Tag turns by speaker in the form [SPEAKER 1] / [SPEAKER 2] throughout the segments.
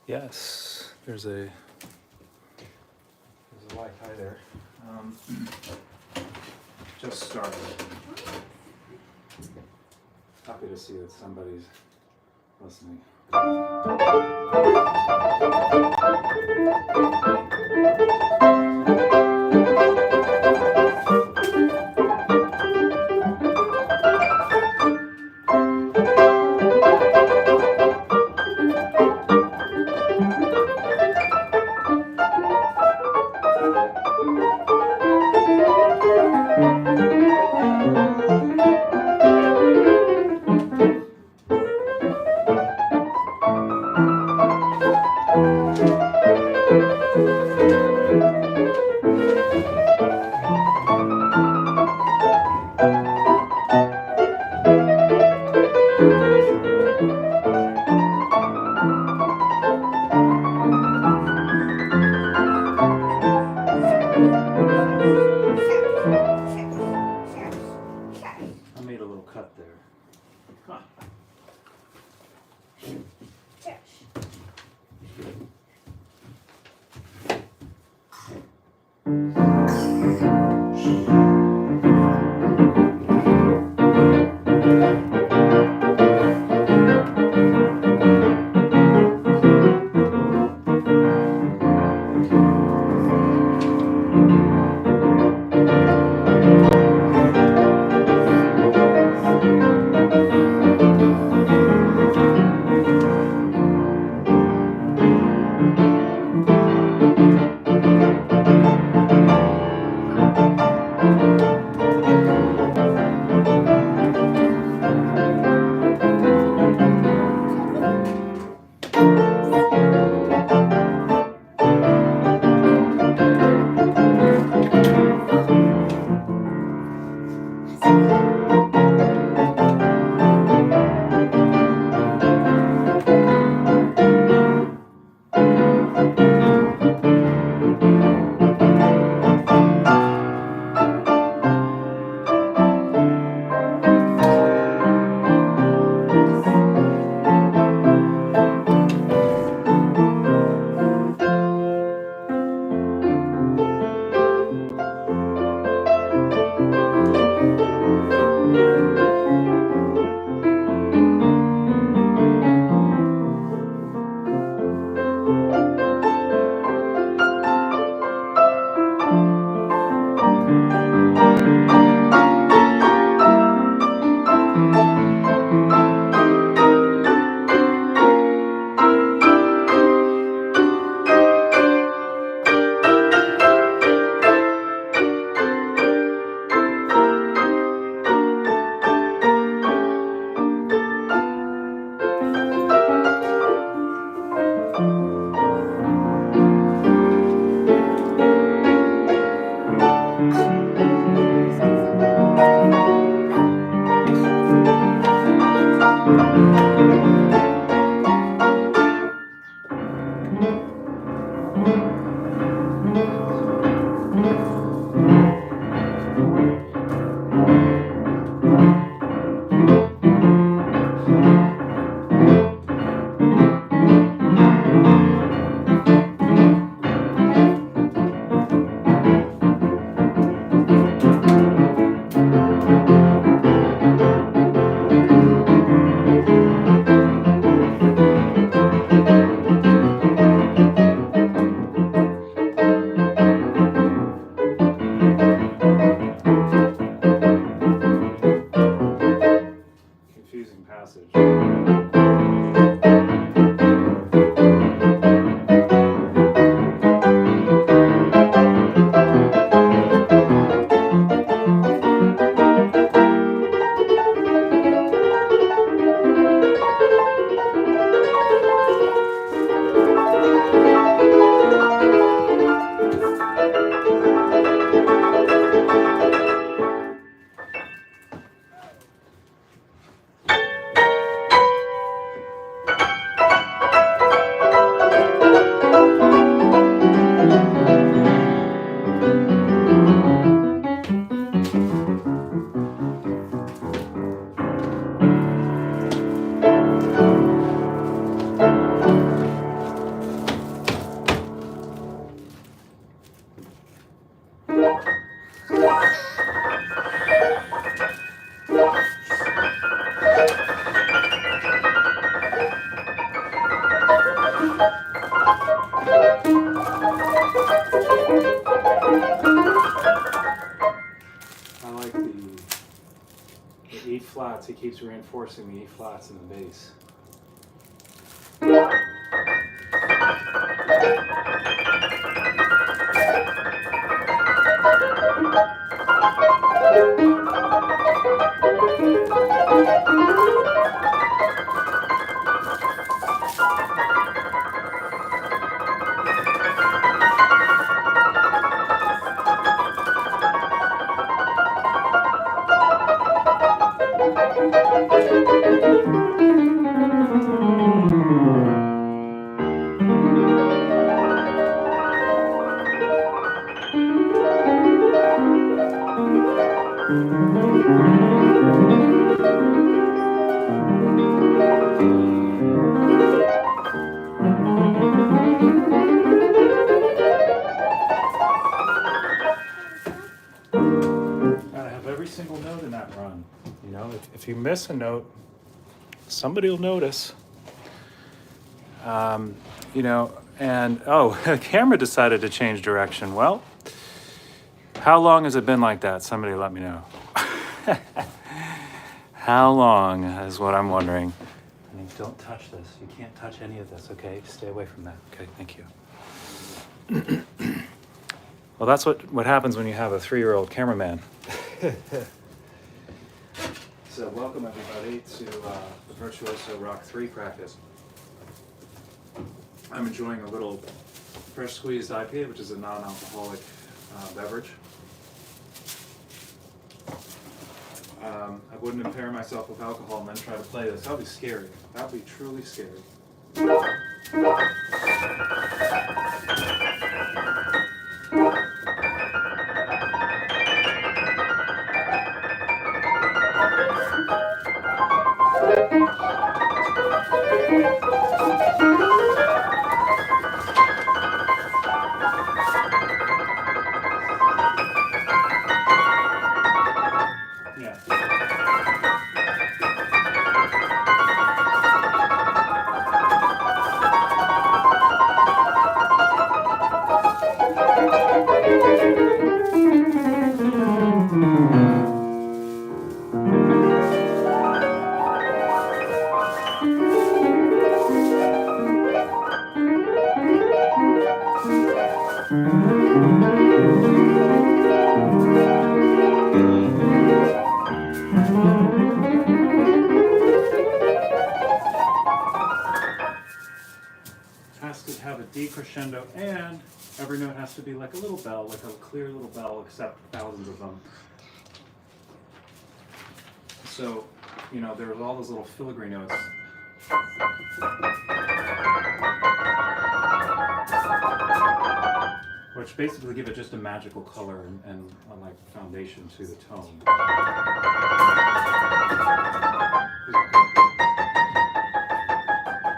[SPEAKER 1] Yes, there's a Wi-Fi there. Just started. Happy to see that somebody's listening. I made a little cut there. Huh. I like the E flats. He keeps reinforcing the E flats in the bass. Single note in that run. You know, if you miss a note, somebody will notice. You know, and oh, the camera decided to change direction. Well, how long has it been like that? Somebody let me know. How long is what I'm wondering. I mean, don't touch this. You can't touch any of this, okay? Stay away from that. Okay, thank you. Well, that's what happens when you have a 3-year-old cameraman. So welcome everybody to the Virtuoso Rock 3 practice. I'm enjoying a little fresh squeezed IPA, which is a non-alcoholic beverage. I wouldn't impair myself with alcohol and then try to play this. That would be scary. That would be truly scary. Has to have a decrescendo, and every note has to be like a little bell, like a clear little bell, except thousands of them. So, you know, there's all those little filigree notes. Which basically give it just a magical color and like foundation to the tone.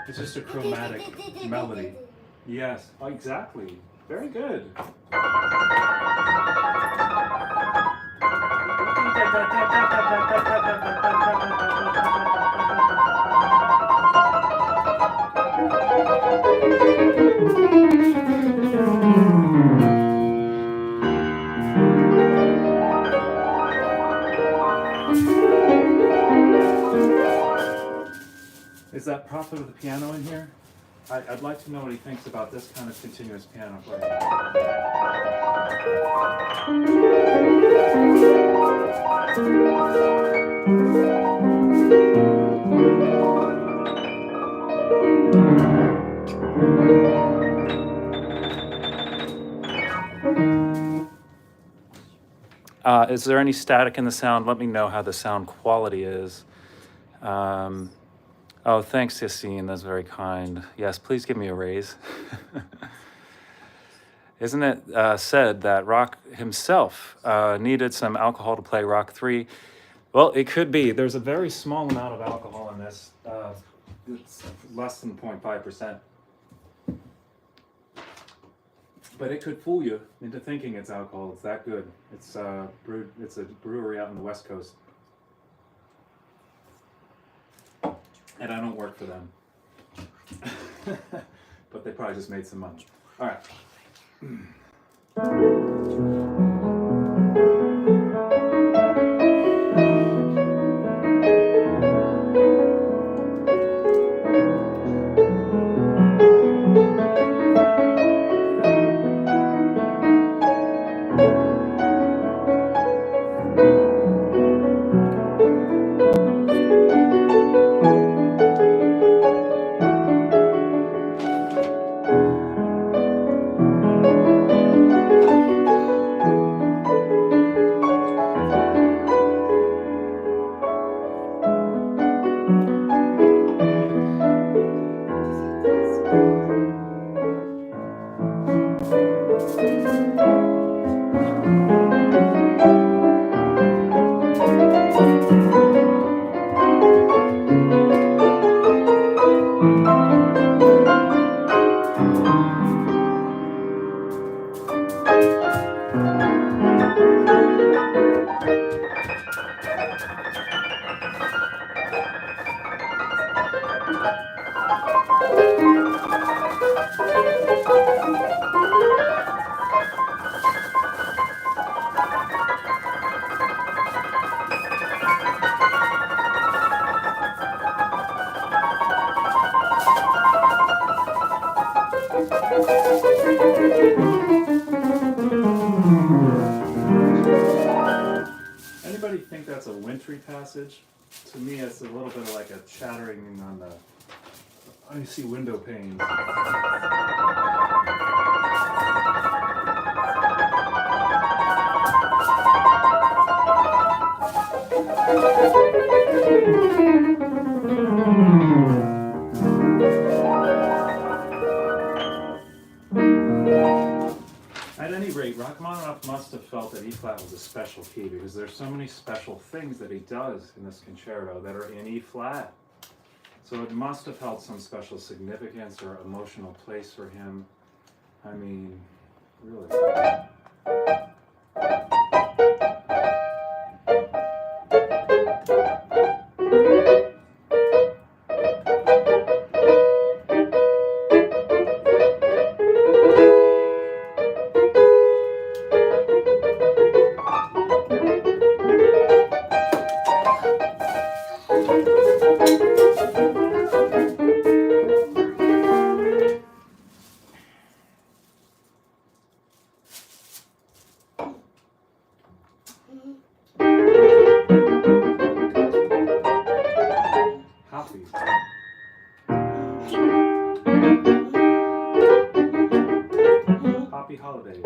[SPEAKER 1] It's just a chromatic melody. Yes, exactly. Very good. Is that prophet of the piano in here? I'd like to know what he thinks about this kind of continuous piano playing. Is there any static in the sound? Let me know how the sound quality is. Oh, thanks, Yassine. That's very kind. Yes, please give me a raise. Isn't it said that Rach himself needed some alcohol to play Rock 3? Well, it could be. There's a very small amount of alcohol in this. It's less than 0.5%. But it could fool you into thinking it's alcohol. It's that good. It's brewed. It's a brewery out on the West Coast. And I don't work for them. But they probably just made some money. All right. Anybody think that's a wintry passage? To me, it's a little bit like a chattering on the icy window panes. At any rate, Rachmaninoff must have felt that E flat was a special key because there's so many special things that he does in this concerto that are in E flat. So it must have held some special significance or emotional place for him. I mean, really. Happy holidays.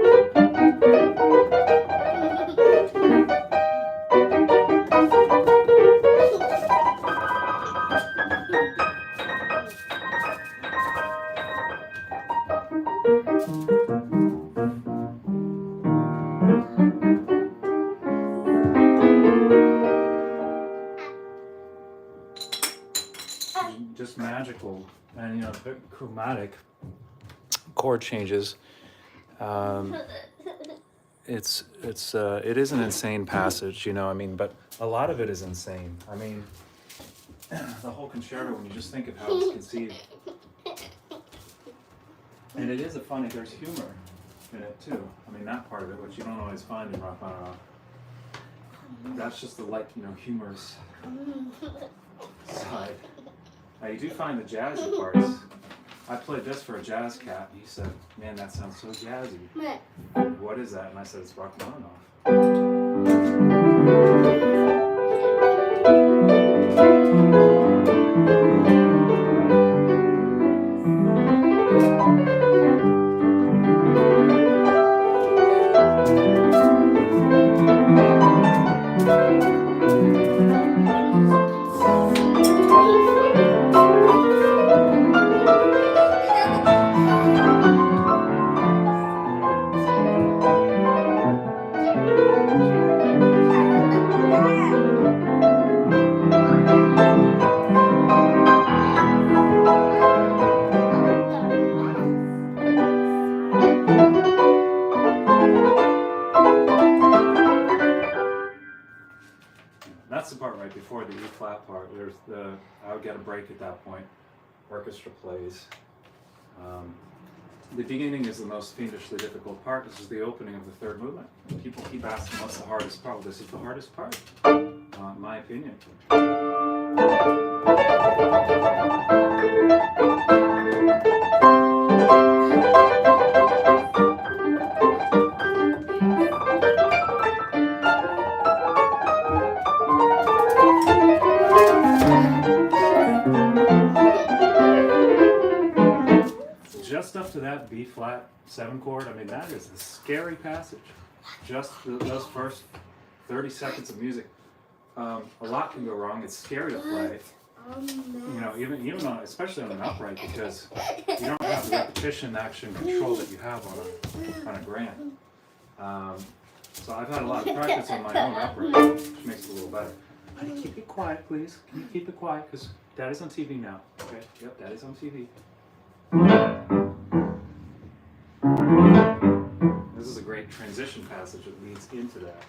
[SPEAKER 1] Just magical, and the chromatic chord changes. It is an insane passage, but a lot of it is insane. I mean, the whole concerto, when you just think of how it's conceived, and it is there's humor in it too. I mean, that part of it, which you don't always find in Rachmaninoff. That's just the humorous side. Now you do find the jazzy parts. I played this for a jazz cat, and he said, "Man, that sounds so jazzy." What is that? And I said, "It's Rachmaninoff." That's the part right before the E flat part. I would get a break at that point. Orchestra plays. The beginning is the most fiendishly difficult part. This is the opening of the third movement. People keep asking, what's the hardest part? Well, this is the hardest part, in my opinion. Just up to that B flat 7 chord, I mean, that is a scary passage. Just those first 30 seconds of music. A lot can go wrong. It's scary to play. You know, even on, especially on an upright, because you don't have the repetition, action, control that you have on a grand. So I've had a lot of practice on my own upright, which makes it a little better. Honey, keep it quiet, please. Can you keep it quiet? Because Daddy's on TV now. Okay? Yep, Daddy's on TV. This is a great transition passage that leads into that.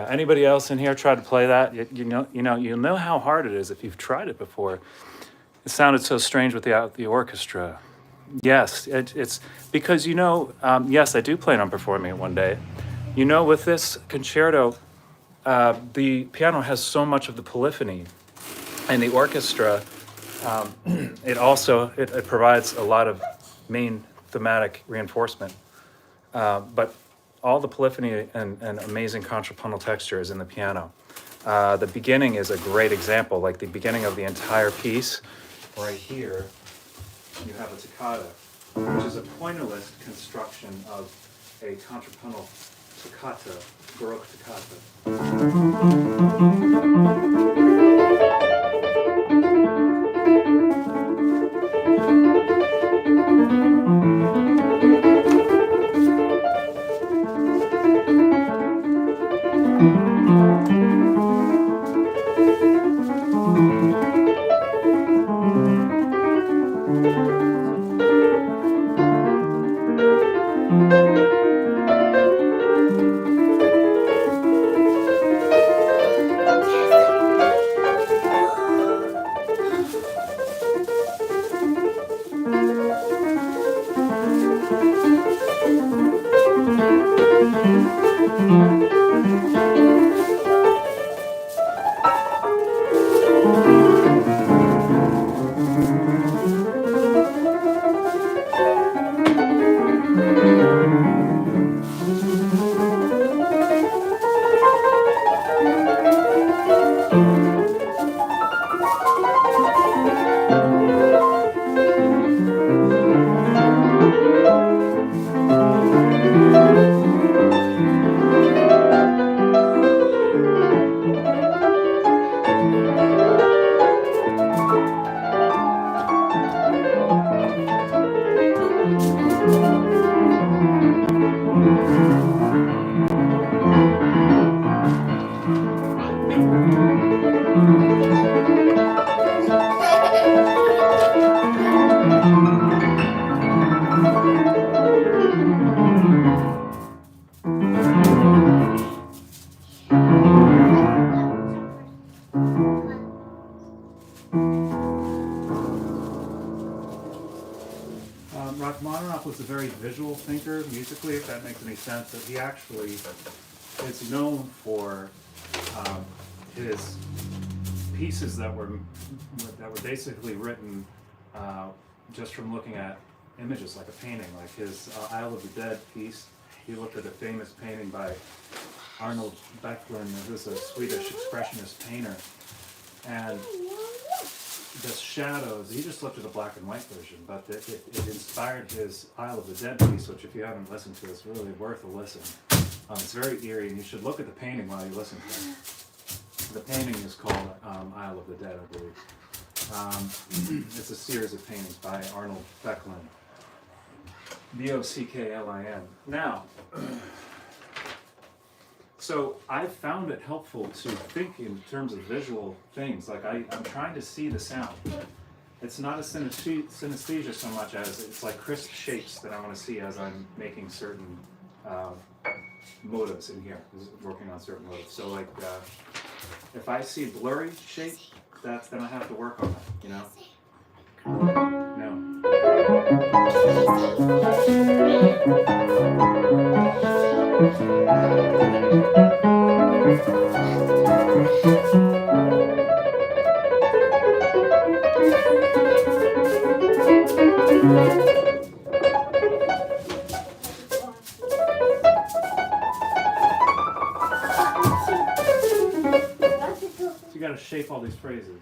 [SPEAKER 1] Anybody else in here try to play that? You'll know how hard it is if you've tried it before. It sounded so strange with the orchestra. Yes, it's because yes, I do plan on performing it one day. With this concerto, the piano has so much of the polyphony, and the orchestra, it provides a lot of main thematic reinforcement, but all the polyphony and amazing contrapuntal texture is in the piano. The beginning is a great example, like the beginning of the entire piece. Right here, you have a toccata, which is a pointillist construction of a contrapuntal toccata, Baroque Rachmaninoff was a very visual thinker musically, if that makes any sense. That he actually is known for his pieces that were basically written just from looking at images, like a painting, like his Isle of the Dead piece. He looked at a famous painting by Arnold Bäcklund, who's a Swedish expressionist painter, and the shadows, he just looked at a black and white version, but it inspired his Isle of the Dead piece, which if you haven't listened to, it's really worth a listen. It's very eerie, and you should look at the painting while you listen to it. The painting is called Isle of the Dead, I believe. It's a series of paintings by Arnold Becklin. Bocklin. Now, so I found it helpful to think in terms of visual things. Like I'm trying to see the sound. It's not a synesthesia so much as it's like crisp shapes that I want to see as I'm making certain motives in here, working on certain motives. So like if I see blurry shape, then I have to work on it, you know? No. So you got to shape all these phrases.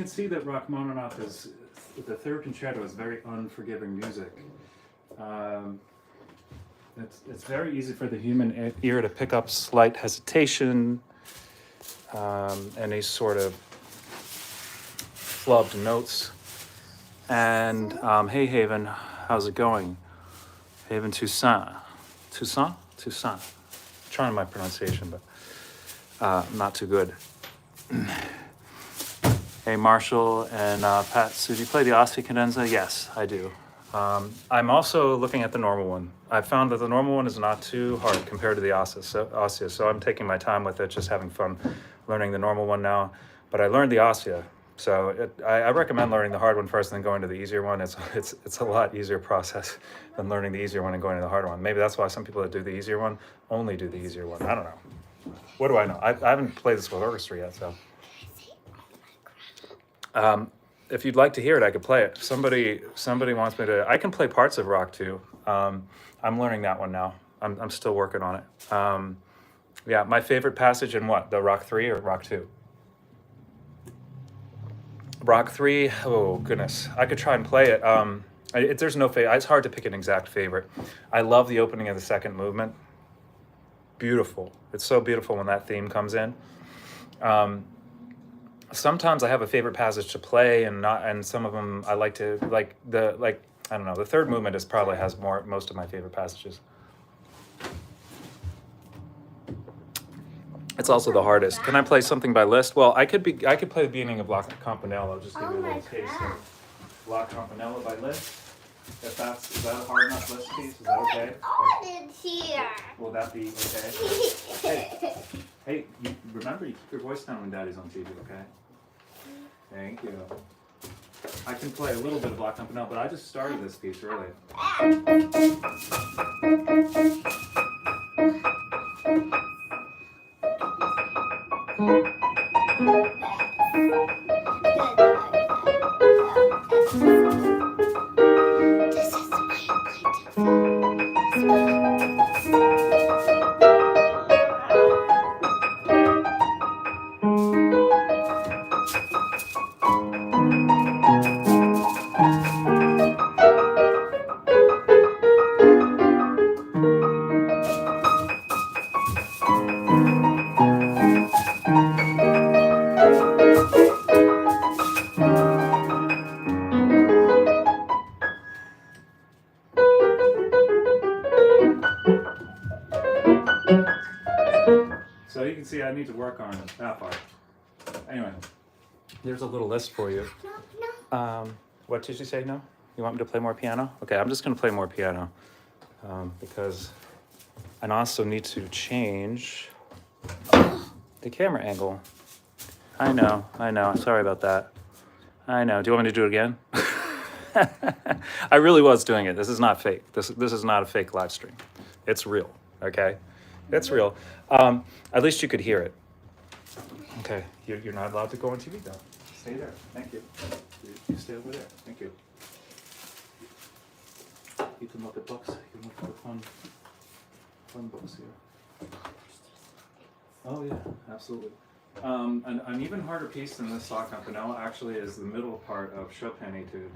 [SPEAKER 1] See that Rachmaninoff is, the third concerto is very unforgiving music. It's very easy for the human ear to pick up slight hesitation, any sort of flubbed notes. And hey Haven, how's it going? Haven Toussaint. Toussaint? Toussaint. I'm trying my pronunciation, but not too good. Hey Marshall and Pat, so do you play the Ossia Cadenza? Yes, I do. I'm also looking at the normal one. I found that the normal one is not too hard compared to the Ossia, so I'm taking my time with it, just having fun learning the normal one now. But I learned the Ossia, so I recommend learning the hard one first and then going to the easier one. It's a lot easier process than learning the easier one and going to the harder one. Maybe that's why some people that do the easier one only do the easier one. I don't know. What do I know? I haven't played this with orchestra yet, so. If you'd like to hear it, I could play it. Somebody wants me to. I can play parts of Rach too. I'm learning that one now. I'm still working on it. Yeah, my favorite passage in what? The Rach 3 or Rach 2? Rach 3. Oh goodness, I could try and play it. There's no favorite. It's hard to pick an exact favorite. I love the opening of the second movement. Beautiful. It's so beautiful when that theme comes in. Sometimes I have a favorite passage to play, and some of them I like to I don't know. The third movement probably has most of my favorite passages. It's also the hardest. Can I play something by Liszt? Well, I could play the beginning of La Campanella. I'll just give you a little taste of La Campanella by Liszt. Is that a hard enough Liszt piece? Is that okay?
[SPEAKER 2] Here.
[SPEAKER 1] Will that be okay? Hey, remember, you keep your voice down when Daddy's on TV, okay? Thank you. I can play a little bit of La Campanella, but I just started this piece early. So you can see I need to work on that part. Anyway, there's a little list for you.
[SPEAKER 2] No.
[SPEAKER 1] What did you say? No? You want me to play more piano? Okay, I'm just going to play more piano because I also need to change the camera angle. I know. Sorry about that. I know. Do you want me to do it again? I really was doing it. This is not fake. This is not a fake live stream. It's real, okay? It's real. At least you could hear it. Okay, you're not allowed to go on TV, though. Stay there. Thank you. You stay over there. Thank you. You can look at books. You can look at the fun books here. Oh yeah, absolutely. An even harder piece than this La Campanella actually is the middle part of Chopin Etude.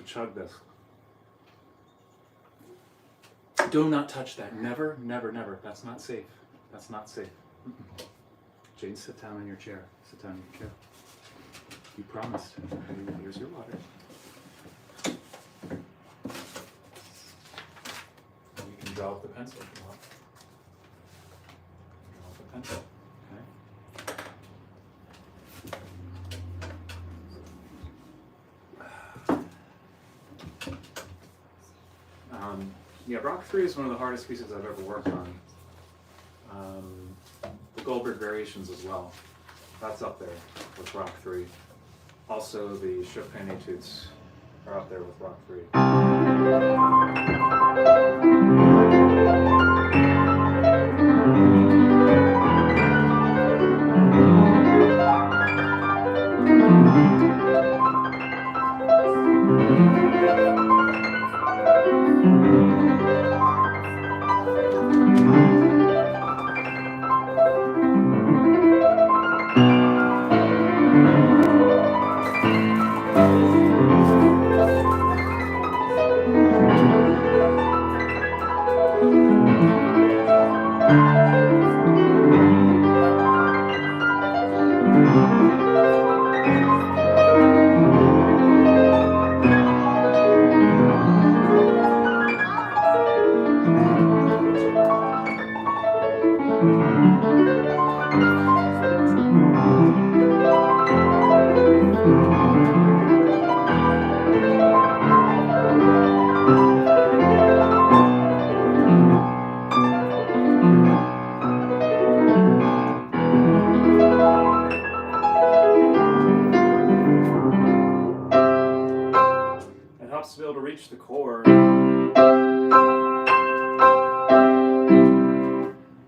[SPEAKER 1] Chug this. Do not touch that. Never, never, never. That's not safe. That's not safe. Jane, sit down in your chair. Sit down in your chair. You promised. Here's your water. You can draw with the pencil if you want. Draw with the pencil. Yeah, Rock 3 is one of the hardest pieces I've ever worked on. The Goldberg Variations as well. That's up there with Rock 3. Also, the Chopin Etudes are up there with Rock 3. To be able to reach the chord,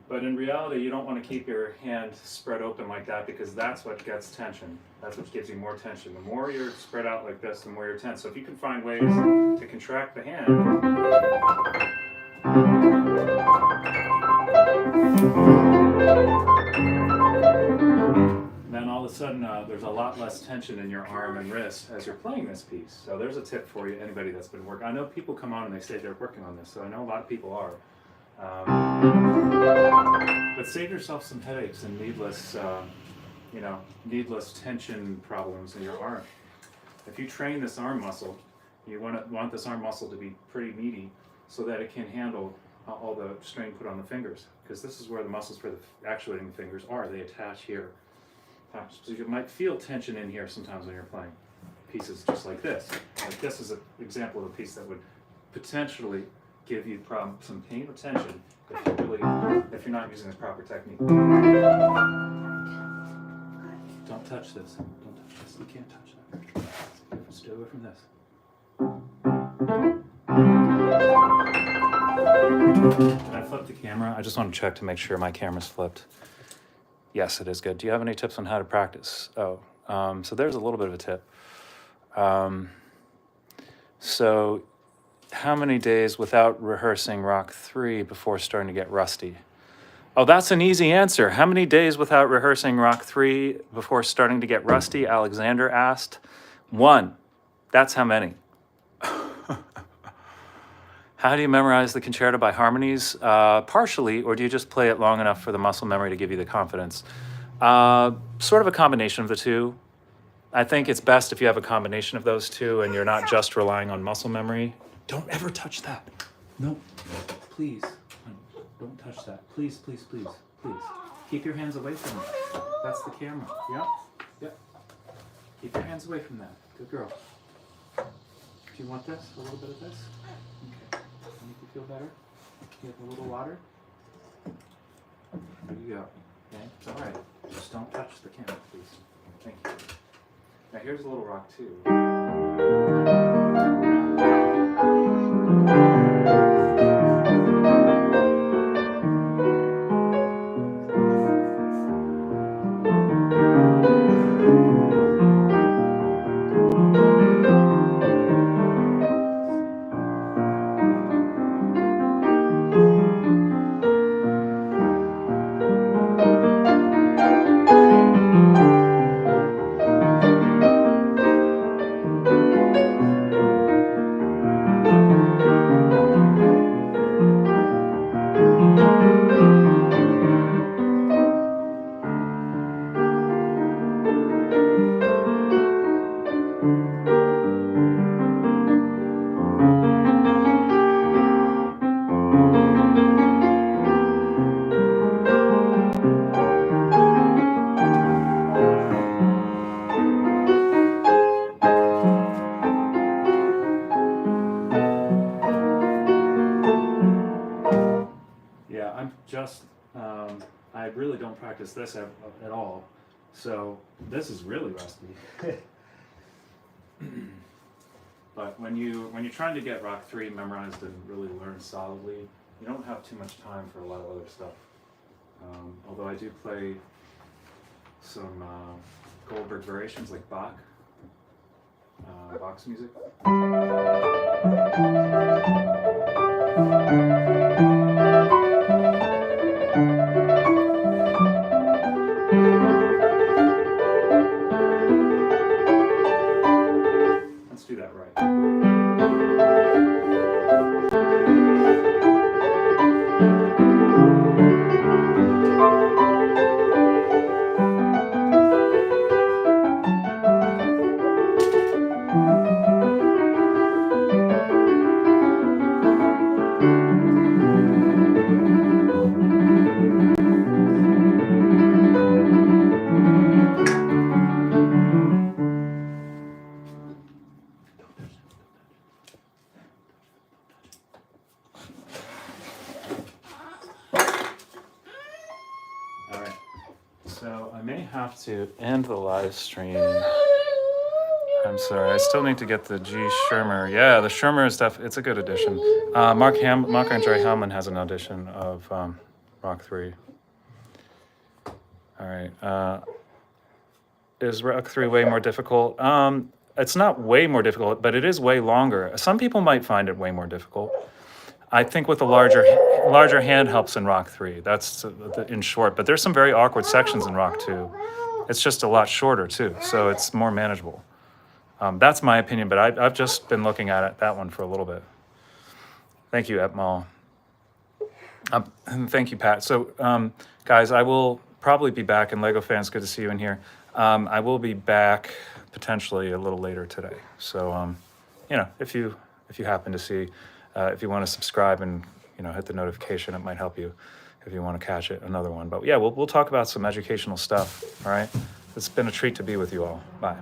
[SPEAKER 1] but in reality you don't want to keep your hand spread open like that because that's what gets tension. That's what gives you more tension. The more you're spread out like this, the more you're tense. So if you can find ways to contract the hand, then all of a sudden there's a lot less tension in your arm and wrist as you're playing this piece. So there's a tip for you, anybody that's been working. I know people come on and they say they're working on this, so I know a lot of people are. But save yourself some headaches and needless tension problems in your arm. If you train this arm muscle, you want this arm muscle to be pretty meaty so that it can handle all the strain put on the fingers, because this is where the muscles for the actuating fingers are. They attach here. So you might feel tension in here sometimes when you're playing pieces just like this. Like this is an example of a piece that would potentially give you some pain or tension if you're not using the proper technique. Don't touch this. Don't touch this. You can't touch that. Stay away from this. Did I flip the camera? I just want to check to make sure my camera's flipped. Yes, it is good. Do you have any tips on how to practice? Oh, so there's a little bit of a tip. So how many days without rehearsing Rock 3 before starting to get rusty? Oh, that's an easy answer. How many days without rehearsing Rock 3 before starting to get rusty? Alexander asked. 1. That's how many. How do you memorize the concerto by harmonies? Partially, or do you just play it long enough for the muscle memory to give you the confidence? Sort of a combination of the two. I think it's best if you have a combination of those two and you're not just relying on muscle memory. Don't ever touch that. No, please. Don't touch that. Please, please, please, please. Keep your hands away from it. That's the camera. Yep, yep. Keep your hands away from that. Good girl. Do you want this? A little bit of this? Okay. Make you feel better? You have a little water? There you go. Okay, it's all right. Just don't touch the camera, please. Thank you. Now here's a little rock too. I really don't practice this at all, so this is really rusty. But when you're trying to get Rock 3 memorized and really learn solidly, you don't have too much time for a lot of other stuff. Although I do play some Goldberg variations like Bach, Bach's music. Let's do that right. So I may have to end the live stream. I'm sorry, I still need to get the G Schirmer. Yeah, the Schirmer stuff, it's a good addition. Marc-Andre Hellman has an audition of Rock 3. All right. Is Rock 3 way more difficult? It's not way more difficult, but it is way longer. Some people might find it way more difficult. I think with a larger hand helps in Rock 3. That's in short, but there's some very awkward sections in Rock 2. It's just a lot shorter too, so it's more manageable. That's my opinion, but I've just been looking at that one for a little bit. Thank you, Etmal. Thank you, Pat. So, guys, I will probably be back, and Lego fans, good to see you in here. I will be back potentially a little later today. So, you know, if you happen to see, if you want to subscribe and hit the notification, it might help you if you want to catch another one. But yeah, we'll talk about some educational stuff. All right, it's been a treat to be with you all. Bye.